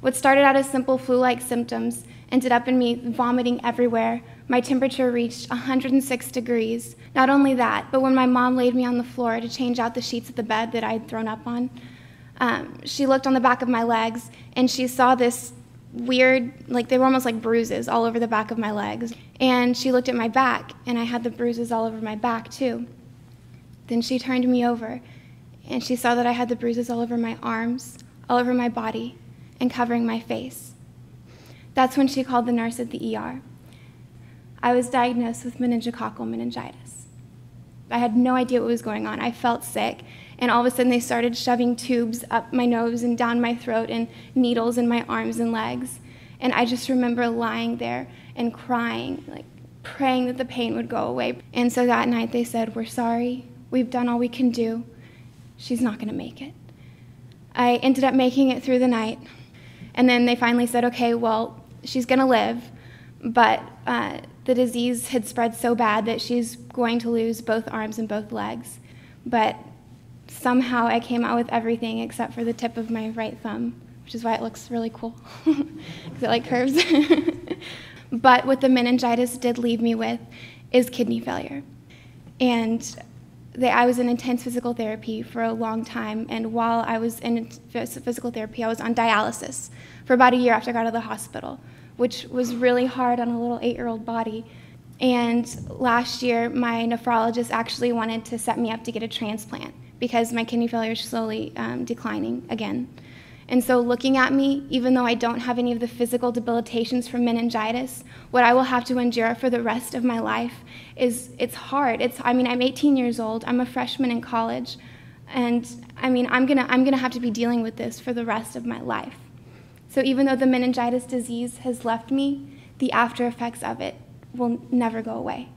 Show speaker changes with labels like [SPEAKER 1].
[SPEAKER 1] What started out as simple flu-like symptoms ended up in me vomiting everywhere. My temperature reached 106 degrees. Not only that, but when my mom laid me on the floor to change out the sheets of the bed that I had thrown up on, she looked on the back of my legs and she saw this weird, like they were almost like bruises all over the back of my legs. And she looked at my back and I had the bruises all over my back too. Then she turned me over and she saw that I had the bruises all over my arms, all over my body, and covering my face. That's when she called the nurse at the ER. I was diagnosed with meningococcal meningitis. I had no idea what was going on. I felt sick, and all of a sudden they started shoving tubes up my nose and down my throat and needles in my arms and legs. And I just remember lying there and crying, like praying that the pain would go away. And so that night they said, "We're sorry, we've done all we can do. She's not gonna make it." I ended up making it through the night. And then they finally said, okay, well, she's gonna live, but the disease had spread so bad that she's going to lose both arms and both legs. But somehow I came out with everything except for the tip of my right thumb, which is why it looks really cool, because it like curves. But what the meningitis did leave me with is kidney failure. And I was in intense physical therapy for a long time, and while I was in physical therapy, I was on dialysis for about a year after I got out of the hospital, which was really hard on a little 8-year-old body. And last year, my nephrologist actually wanted to set me up to get a transplant because my kidney failure is slowly declining again. And so looking at me, even though I don't have any of the physical debilitations from meningitis, what I will have to endure for the rest of my life it's hard. I'm 18 years old, I'm a freshman in college, and I'm gonna have to be dealing with this for the rest of my life. So even though the meningitis disease has left me, the after effects of it will never go away.